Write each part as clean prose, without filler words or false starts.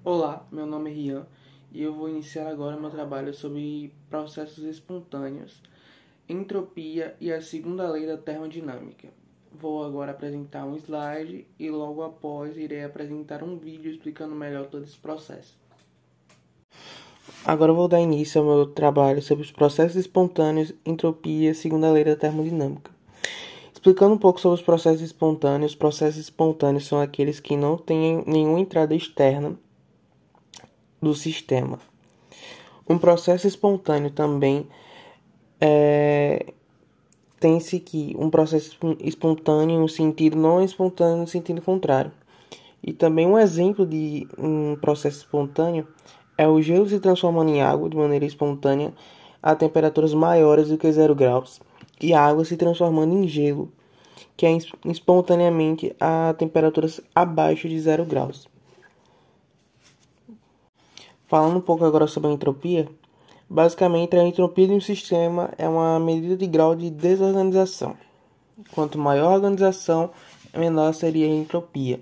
Olá, meu nome é Rian e eu vou iniciar agora meu trabalho sobre processos espontâneos, entropia e a segunda lei da termodinâmica. Vou agora apresentar um slide e logo após irei apresentar um vídeo explicando melhor todo esse processo. Agora eu vou dar início ao meu trabalho sobre os processos espontâneos, entropia e a segunda lei da termodinâmica. Explicando um pouco sobre os processos espontâneos são aqueles que não têm nenhuma entrada externa do sistema. Um processo espontâneo também tem-se que um processo espontâneo no sentido não espontâneo no sentido contrário. E também um exemplo de um processo espontâneo é o gelo se transformando em água de maneira espontânea a temperaturas maiores do que 0 graus e a água se transformando em gelo, que é espontaneamente a temperaturas abaixo de 0 graus. Falando um pouco agora sobre a entropia, basicamente a entropia de um sistema é uma medida de grau de desorganização. Quanto maior a organização, menor seria a entropia.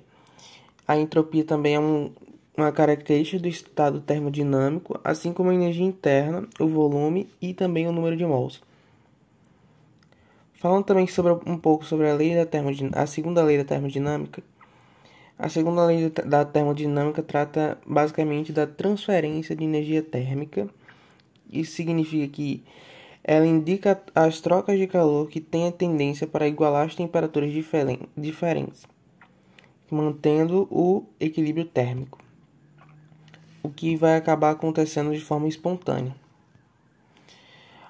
A entropia também é uma característica do estado termodinâmico, assim como a energia interna, o volume e também o número de mols. Falando também um pouco sobre a segunda lei da termodinâmica, a segunda lei da termodinâmica trata basicamente da transferência de energia térmica. Isso significa que ela indica as trocas de calor que têm a tendência para igualar as temperaturas diferentes, mantendo o equilíbrio térmico, o que vai acabar acontecendo de forma espontânea.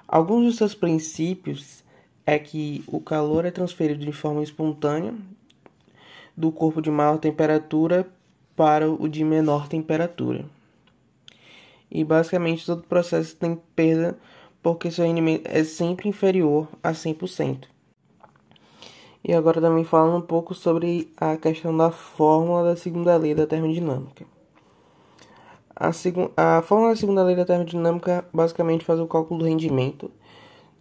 Alguns dos seus princípios é que o calor é transferido de forma espontânea do corpo de maior temperatura para o de menor temperatura. E basicamente todo o processo tem perda porque seu rendimento é sempre inferior a 100%. E agora também falando um pouco sobre a questão da fórmula da segunda lei da termodinâmica. A fórmula da segunda lei da termodinâmica basicamente faz o cálculo do rendimento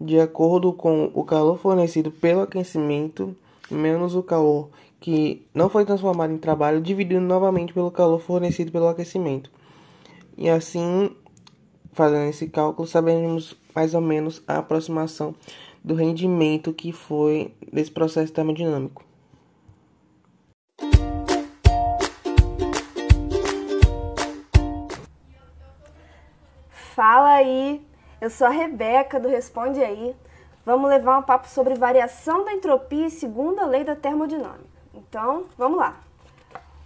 de acordo com o calor fornecido pelo aquecimento menos o calor que não foi transformado em trabalho, dividido novamente pelo calor fornecido pelo aquecimento. E assim, fazendo esse cálculo, sabemos mais ou menos a aproximação do rendimento que foi desse processo termodinâmico. Fala aí, eu sou a Rebeca do Responde Aí. Vamos levar um papo sobre variação da entropia e segunda lei da termodinâmica. Então, vamos lá.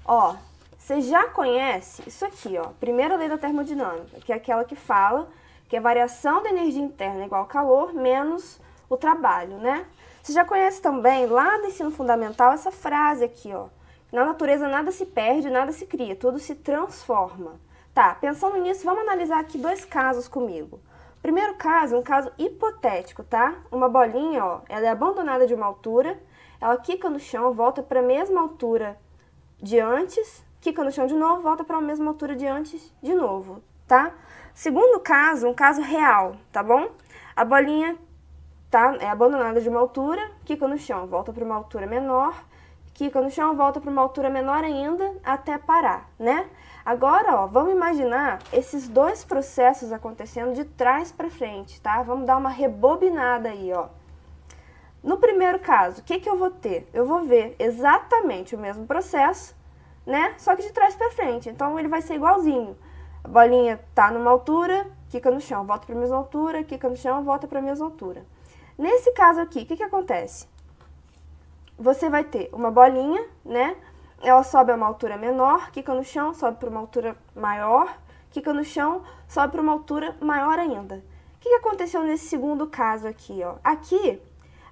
Ó, você já conhece isso aqui, ó, primeira lei da termodinâmica, que é aquela que fala que a variação da energia interna é igual ao calor menos o trabalho, né? Você já conhece também, lá do ensino fundamental, essa frase aqui, ó. Na natureza nada se perde, nada se cria, tudo se transforma. Tá, pensando nisso, vamos analisar aqui dois casos comigo. Primeiro caso, um caso hipotético, tá? Uma bolinha, ó, ela é abandonada de uma altura, ela quica no chão, volta para a mesma altura de antes, quica no chão de novo, volta para a mesma altura de antes de novo, tá? Segundo caso, um caso real, tá bom? A bolinha é abandonada de uma altura, quica no chão, volta para uma altura menor, quica no chão, volta para uma altura menor ainda, até parar, né? Agora, ó, vamos imaginar esses dois processos acontecendo de trás para frente, tá? Vamos dar uma rebobinada aí, ó. No primeiro caso, o que eu vou ter? Eu vou ver exatamente o mesmo processo, né? Só que de trás para frente. Então, ele vai ser igualzinho. A bolinha tá numa altura, quica no chão, volta para a mesma altura, quica no chão, volta para a mesma altura. Nesse caso aqui, o que acontece? Você vai ter uma bolinha, né? Ela sobe a uma altura menor, quica no chão, sobe para uma altura maior, quica no chão, sobe para uma altura maior ainda. O que aconteceu nesse segundo caso aqui, ó? Aqui,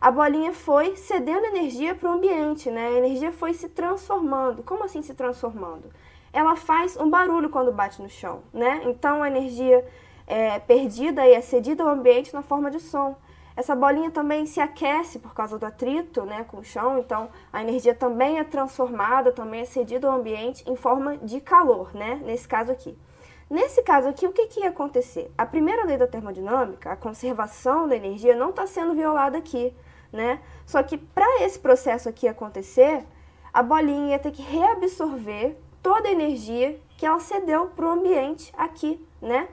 a bolinha foi cedendo energia para o ambiente, né? A energia foi se transformando. Como assim se transformando? Ela faz um barulho quando bate no chão, né? Então, a energia perdida e é cedida ao ambiente na forma de som. Essa bolinha também se aquece por causa do atrito, né, com o chão, então a energia também é transformada, também é cedida ao ambiente em forma de calor, né, nesse caso aqui. Nesse caso aqui, o que ia acontecer? A primeira lei da termodinâmica, a conservação da energia, não está sendo violada aqui, né? Só que para esse processo aqui acontecer, a bolinha ia ter que reabsorver toda a energia que ela cedeu para o ambiente aqui, né?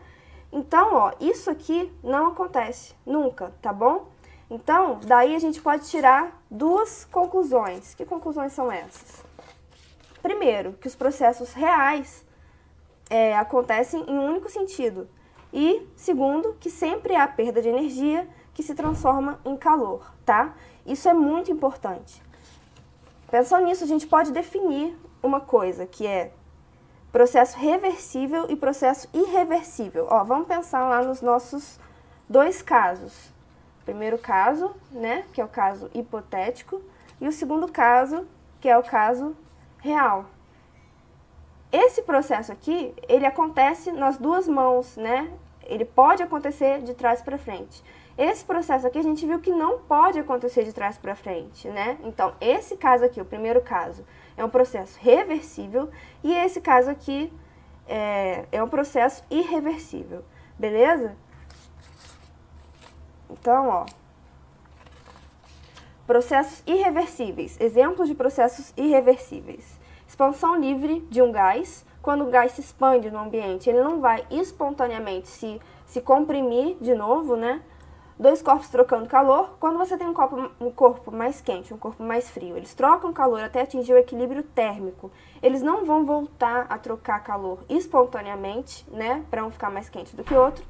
Então, ó, isso aqui não acontece nunca, tá bom? Então, daí a gente pode tirar duas conclusões. Que conclusões são essas? Primeiro, que os processos reais acontecem em um único sentido. E, segundo, que sempre há perda de energia que se transforma em calor, tá? Isso é muito importante. Pensando nisso, a gente pode definir uma coisa, que é processo reversível e processo irreversível. Ó, vamos pensar lá nos nossos dois casos. O primeiro caso, né, que é o caso hipotético, e o segundo caso, que é o caso real. Esse processo aqui, ele acontece nas duas mãos, né? Ele pode acontecer de trás para frente. Esse processo aqui a gente viu que não pode acontecer de trás para frente, né? Então, esse caso aqui, o primeiro caso, é um processo reversível e esse caso aqui é um processo irreversível, beleza? Então, ó, processos irreversíveis, exemplos de processos irreversíveis. Expansão livre de um gás. Quando o gás se expande no ambiente, ele não vai espontaneamente se comprimir de novo, né? Dois corpos trocando calor. Quando você tem um corpo mais quente, um corpo mais frio, eles trocam calor até atingir o equilíbrio térmico. Eles não vão voltar a trocar calor espontaneamente, né? Para um ficar mais quente do que o outro.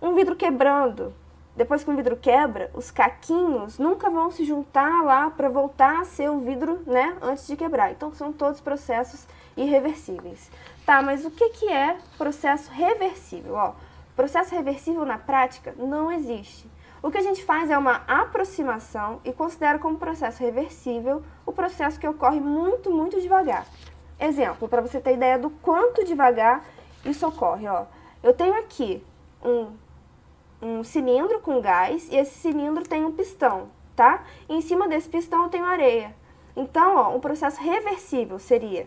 Um vidro quebrando. Depois que um vidro quebra, os caquinhos nunca vão se juntar lá para voltar a ser o vidro, né, antes de quebrar. Então, são todos processos irreversíveis. Tá, mas o que é processo reversível? Ó, processo reversível na prática não existe. O que a gente faz é uma aproximação e considera como processo reversível o processo que ocorre muito, muito devagar. Exemplo, para você ter ideia do quanto devagar isso ocorre, ó. Eu tenho aqui um cilindro com gás e esse cilindro tem um pistão, tá? E em cima desse pistão eu tenho areia. Então, ó, um processo reversível seria,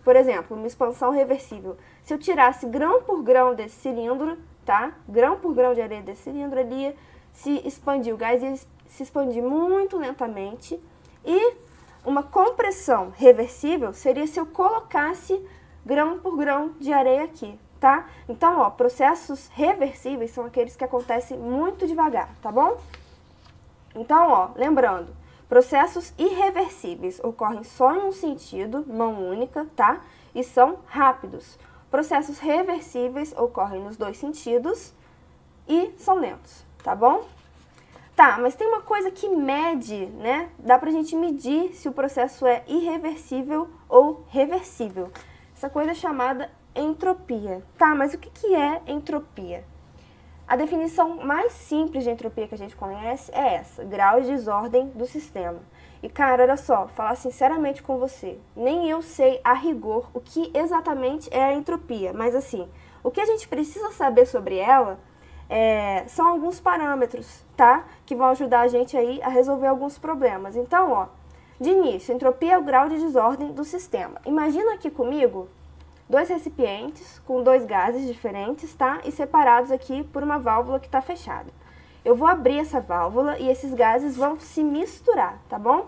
por exemplo, uma expansão reversível. Se eu tirasse grão por grão desse cilindro, tá? Grão por grão de areia desse cilindro, ele ia se expandir, o gás ia se expandir muito lentamente. E uma compressão reversível seria se eu colocasse grão por grão de areia aqui. Tá? Então, ó, processos reversíveis são aqueles que acontecem muito devagar, tá bom? Então, ó, lembrando, processos irreversíveis ocorrem só em um sentido, mão única, tá? E são rápidos. Processos reversíveis ocorrem nos dois sentidos e são lentos, tá bom? Tá, mas tem uma coisa que mede, né? Dá pra gente medir se o processo é irreversível ou reversível. Essa coisa é chamada entropia. Tá, mas o que é entropia? A definição mais simples de entropia que a gente conhece é essa, grau de desordem do sistema. E cara, olha só, falar sinceramente com você, nem eu sei a rigor o que exatamente é a entropia, mas assim, o que a gente precisa saber sobre ela são alguns parâmetros, tá? Que vão ajudar a gente aí a resolver alguns problemas. Então, ó, de início, entropia é o grau de desordem do sistema. Imagina aqui comigo dois recipientes com dois gases diferentes, tá? E separados aqui por uma válvula que está fechada. Eu vou abrir essa válvula e esses gases vão se misturar, tá bom?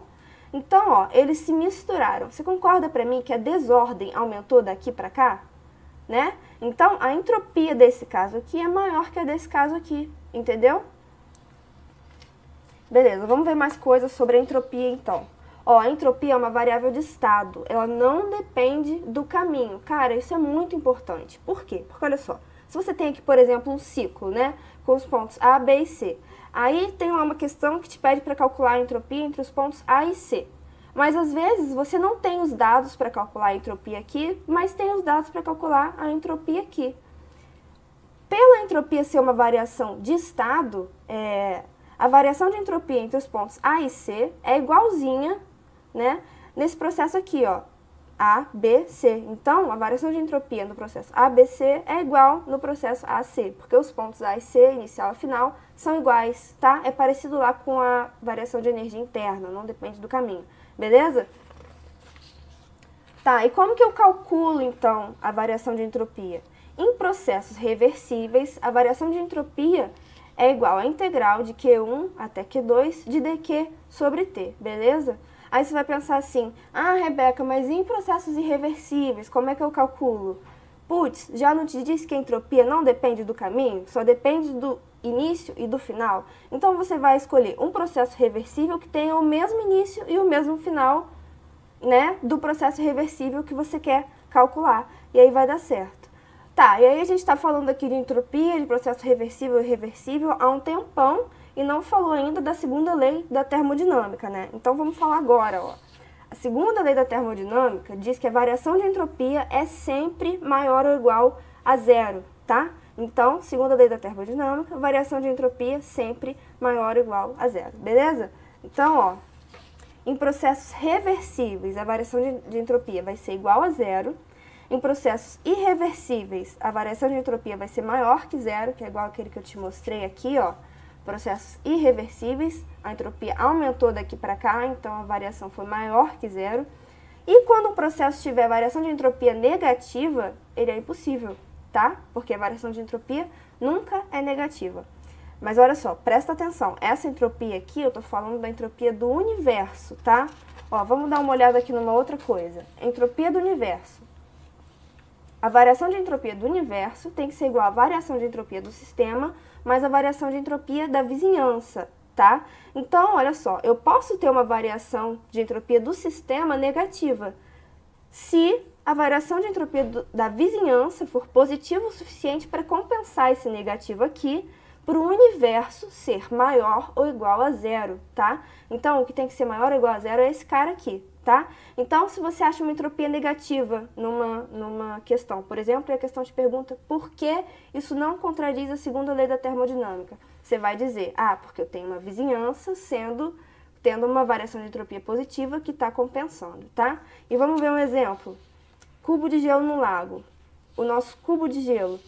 Então, ó, eles se misturaram. Você concorda para mim que a desordem aumentou daqui para cá? Né? Então, a entropia desse caso aqui é maior que a desse caso aqui, entendeu? Beleza, vamos ver mais coisas sobre a entropia então. Ó, a entropia é uma variável de estado, ela não depende do caminho. Cara, isso é muito importante. Por quê? Porque olha só, se você tem aqui, por exemplo, um ciclo, né, com os pontos A, B e C, aí tem lá uma questão que te pede para calcular a entropia entre os pontos A e C. Mas às vezes você não tem os dados para calcular a entropia aqui, mas tem os dados para calcular a entropia aqui. Pela entropia ser uma variação de estado, a variação de entropia entre os pontos A e C é igualzinha, né, nesse processo aqui, ó, A, B, C. Então, a variação de entropia no processo A, B, C é igual no processo A, C, porque os pontos A e C, inicial e final, são iguais, tá? É parecido lá com a variação de energia interna, não depende do caminho, beleza? Tá, e como que eu calculo, então, a variação de entropia? Em processos reversíveis, a variação de entropia é igual à integral de Q1 até Q2 de dq sobre T, beleza? Aí você vai pensar assim, ah, Rebeca, mas em processos irreversíveis, como é que eu calculo? Putz, já não te disse que a entropia não depende do caminho? Só depende do início e do final? Então você vai escolher um processo reversível que tenha o mesmo início e o mesmo final, né, do processo reversível que você quer calcular. E aí vai dar certo. Tá, e aí a gente está falando aqui de entropia, de processo reversível e irreversível há um tempão e não falou ainda da segunda lei da termodinâmica, né? Então vamos falar agora, ó. A segunda lei da termodinâmica diz que a variação de entropia é sempre maior ou igual a zero, tá? Então, segunda lei da termodinâmica, variação de entropia sempre maior ou igual a zero, beleza? Então, ó, em processos reversíveis, a variação de entropia vai ser igual a zero. Em processos irreversíveis, a variação de entropia vai ser maior que zero, que é igual aquele que eu te mostrei aqui, ó. Processos irreversíveis, a entropia aumentou daqui para cá, então a variação foi maior que zero. E quando um processo tiver variação de entropia negativa, ele é impossível, tá? Porque a variação de entropia nunca é negativa. Mas olha só, presta atenção, essa entropia aqui, eu tô falando da entropia do universo, tá? Ó, vamos dar uma olhada aqui numa outra coisa. Entropia do universo. A variação de entropia do universo tem que ser igual à variação de entropia do sistema, mais a variação de entropia da vizinhança, tá? Então, olha só, eu posso ter uma variação de entropia do sistema negativa se a variação de entropia da vizinhança for positiva o suficiente para compensar esse negativo aqui, para o universo ser maior ou igual a zero, tá? Então, o que tem que ser maior ou igual a zero é esse cara aqui, tá? Então, se você acha uma entropia negativa numa questão, por exemplo, e a questão te pergunta por que isso não contradiz a segunda lei da termodinâmica, você vai dizer, porque eu tenho uma vizinhança tendo uma variação de entropia positiva que está compensando, tá? E vamos ver um exemplo. Cubo de gelo no lago. O nosso cubo de gelo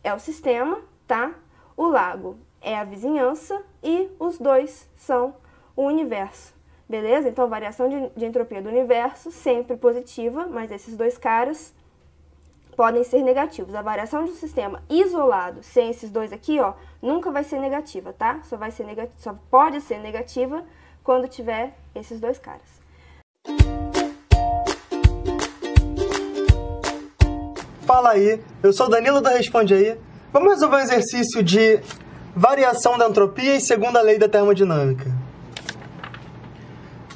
é o sistema, tá? O lago é a vizinhança e os dois são o universo. Beleza? Então, variação de entropia do universo sempre positiva, mas esses dois caras podem ser negativos. A variação de um sistema isolado, sem esses dois aqui, ó, nunca vai ser negativa, tá? Só pode ser negativa quando tiver esses dois caras. Fala aí, eu sou o Danilo do Responde Aí. Vamos resolver um exercício de variação da entropia e segunda lei da termodinâmica.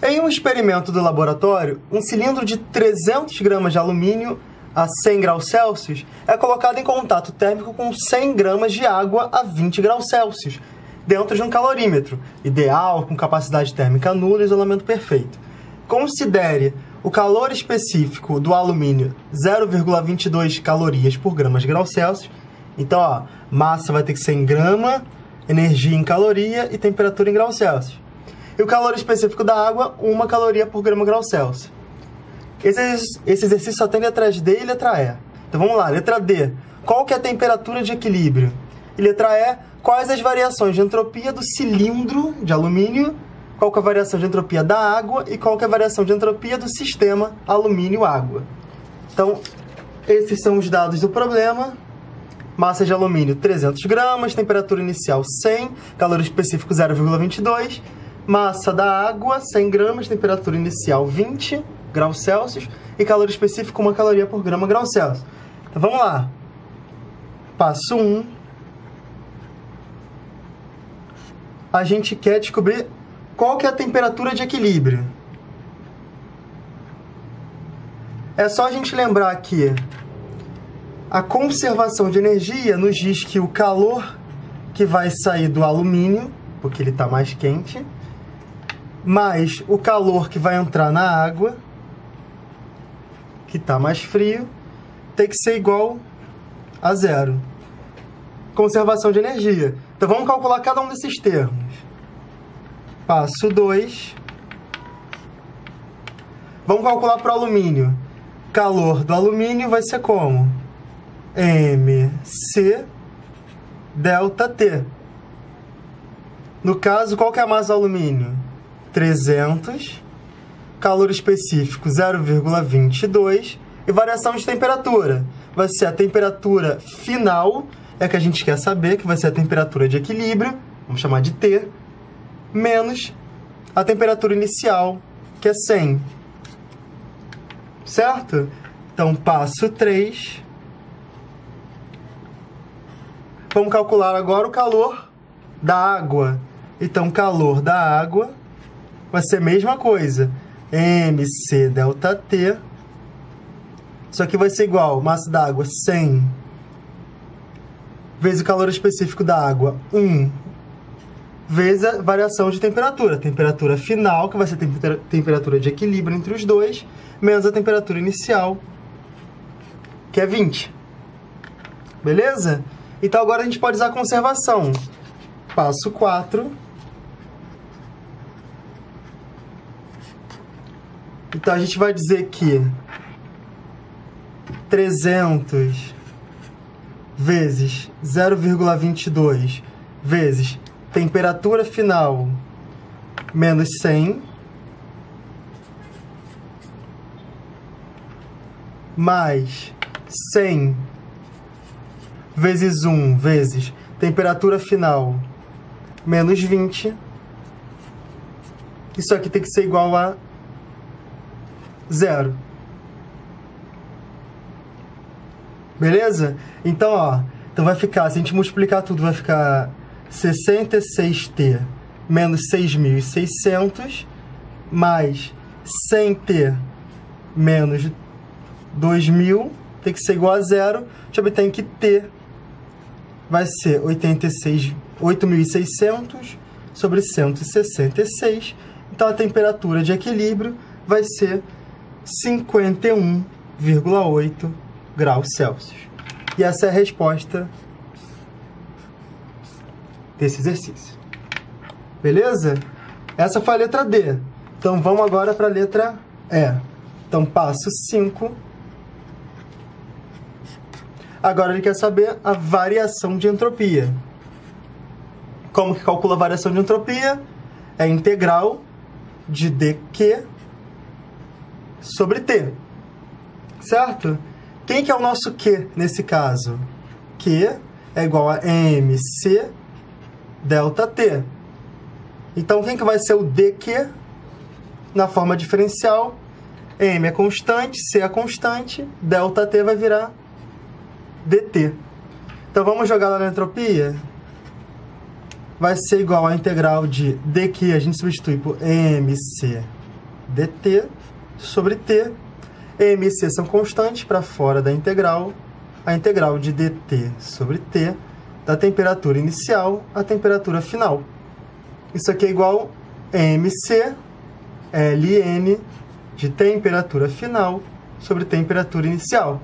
Em um experimento do laboratório, um cilindro de 300 gramas de alumínio a 100 graus Celsius é colocado em contato térmico com 100 gramas de água a 20 graus Celsius, dentro de um calorímetro, ideal, com capacidade térmica nula e isolamento perfeito. Considere o calor específico do alumínio 0,22 calorias por gramas de graus Celsius. Então, ó, massa vai ter que ser em grama, energia em caloria e temperatura em graus Celsius. E o calor específico da água, 1 caloria por grama grau Celsius. Esse exercício só tem letras D e letra E. Então vamos lá, letra D. Qual que é a temperatura de equilíbrio? E letra E, quais as variações de entropia do cilindro de alumínio? Qual que é a variação de entropia da água? E qual que é a variação de entropia do sistema alumínio-água? Então, esses são os dados do problema. Massa de alumínio 300 gramas, temperatura inicial 100, calor específico 0,22. Massa da água 100 gramas, temperatura inicial 20 graus Celsius e calor específico 1 caloria por grama grau Celsius. Então vamos lá. Passo 1. A gente quer descobrir qual que é a temperatura de equilíbrio. É só a gente lembrar que a conservação de energia nos diz que o calor que vai sair do alumínio, porque ele está mais quente, mais o calor que vai entrar na água, que está mais frio, tem que ser igual a zero. Conservação de energia. Então vamos calcular cada um desses termos. Passo 2. Vamos calcular para o alumínio. Calor do alumínio vai ser como? MC delta T. No caso, qual que é a massa do alumínio? 300. Calor específico 0,22. E variação de temperatura. Vai ser a temperatura final, é a que a gente quer saber, que vai ser a temperatura de equilíbrio, vamos chamar de T, menos a temperatura inicial, que é 100. Certo? Então, passo 3. Vamos calcular agora o calor da água. Então, calor da água vai ser a mesma coisa. MC ΔT. Isso aqui vai ser igual massa da água 100 vezes o calor específico da água 1 vezes a variação de temperatura. Temperatura final, que vai ser a temperatura de equilíbrio entre os dois, menos a temperatura inicial, que é 20. Beleza? Então agora a gente pode usar a conservação. Passo 4. Então a gente vai dizer que 300 vezes 0,22 vezes temperatura final menos 100 mais 100 vezes 1 vezes temperatura final menos 20. Isso aqui tem que ser igual a 0. Beleza? Então, ó, então vai ficar, se a gente multiplicar tudo, vai ficar 66T menos 6.600 mais 100T menos 2.000, tem que ser igual a 0. A gente obtém que T vai ser 8.600 sobre 166. Então, a temperatura de equilíbrio vai ser 51,8 graus Celsius. E essa é a resposta desse exercício. Beleza? Essa foi a letra D. Então, vamos agora para a letra E. Então, passo 5. Agora ele quer saber a variação de entropia. Como que calcula a variação de entropia? É integral de dQ sobre T. Certo? Quem que é o nosso Q nesse caso? Q é igual a MC ΔT. Então, quem que vai ser o dQ na forma diferencial? M é constante, C é constante, ΔT vai virar dt. Então, vamos jogar lá na entropia? Vai ser igual a integral de dQ, a gente substitui por MC dt sobre T. M e C são constantes para fora da integral. A integral de dt sobre T da temperatura inicial à temperatura final. Isso aqui é igual a MC ln de temperatura final sobre temperatura inicial.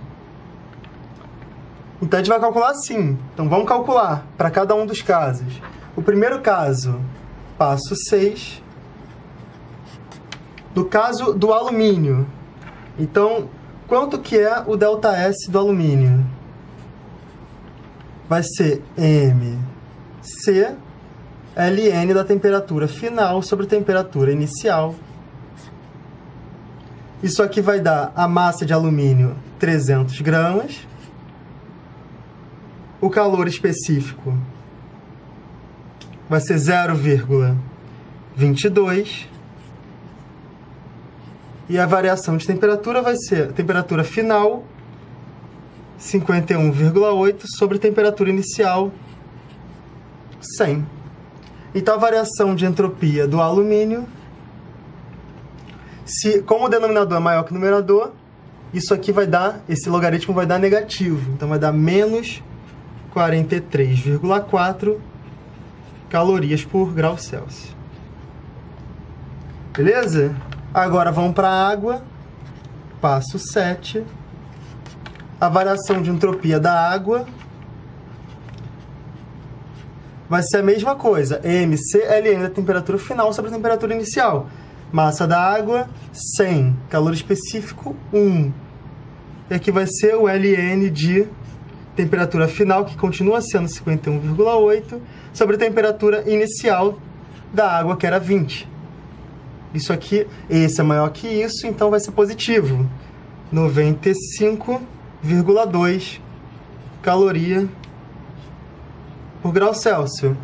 Então, a gente vai calcular assim. Então, vamos calcular para cada um dos casos. O primeiro caso, passo 6. No caso do alumínio. Então, quanto que é o ΔS do alumínio? Vai ser MC ln da temperatura final sobre temperatura inicial. Isso aqui vai dar a massa de alumínio 300 gramas. O calor específico vai ser 0,22. E a variação de temperatura vai ser a temperatura final, 51,8, sobre temperatura inicial, 100. Então, a variação de entropia do alumínio, como o denominador é maior que o numerador, isso aqui vai dar, esse logaritmo vai dar negativo. Então, vai dar menos 43,4 calorias por grau Celsius. Beleza? Agora vamos para a água. Passo 7. A variação de entropia da água vai ser a mesma coisa. MC ln da temperatura final sobre a temperatura inicial. Massa da água, 100. Calor específico, 1. E aqui vai ser o ln de temperatura final, que continua sendo 51,8, sobre a temperatura inicial da água, que era 20. Isso aqui, esse é maior que isso, então vai ser positivo. 95,2 caloria por grau Celsius. Não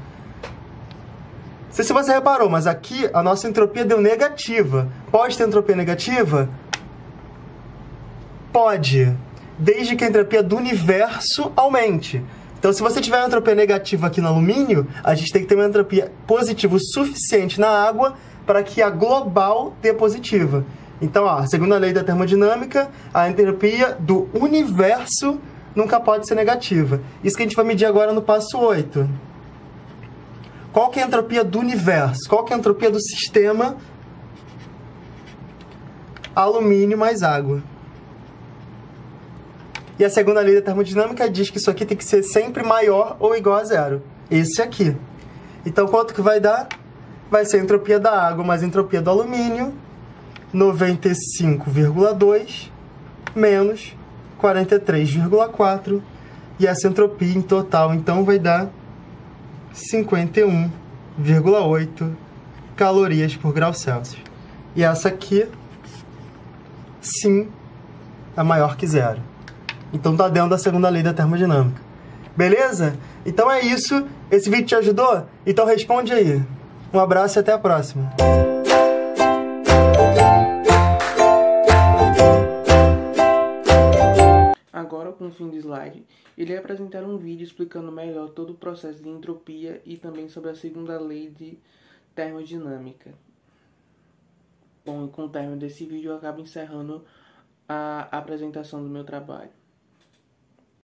sei se você reparou, mas aqui a nossa entropia deu negativa. Pode ter entropia negativa? Pode, desde que a entropia do universo aumente. Então, se você tiver uma entropia negativa aqui no alumínio, a gente tem que ter uma entropia positiva o suficiente na água para que a global dê positiva. Então, ó, segundo a lei da termodinâmica, a entropia do universo nunca pode ser negativa. Isso que a gente vai medir agora no passo 8. Qual que é a entropia do universo? Qual que é a entropia do sistema alumínio mais água? E a segunda lei da termodinâmica diz que isso aqui tem que ser sempre maior ou igual a zero. Esse aqui. Então, quanto que vai dar? Vai ser a entropia da água mais a entropia do alumínio, 95,2 menos 43,4. E essa entropia em total, então, vai dar 51,8 calorias por grau Celsius. E essa aqui, sim, é maior que zero. Então tá dentro da segunda lei da termodinâmica. Beleza? Então é isso. Esse vídeo te ajudou? Então responde aí. Um abraço e até a próxima. Agora, com o fim do slide, irei apresentar um vídeo explicando melhor todo o processo de entropia e também sobre a segunda lei de termodinâmica. Bom, e com o término desse vídeo eu acabo encerrando a apresentação do meu trabalho.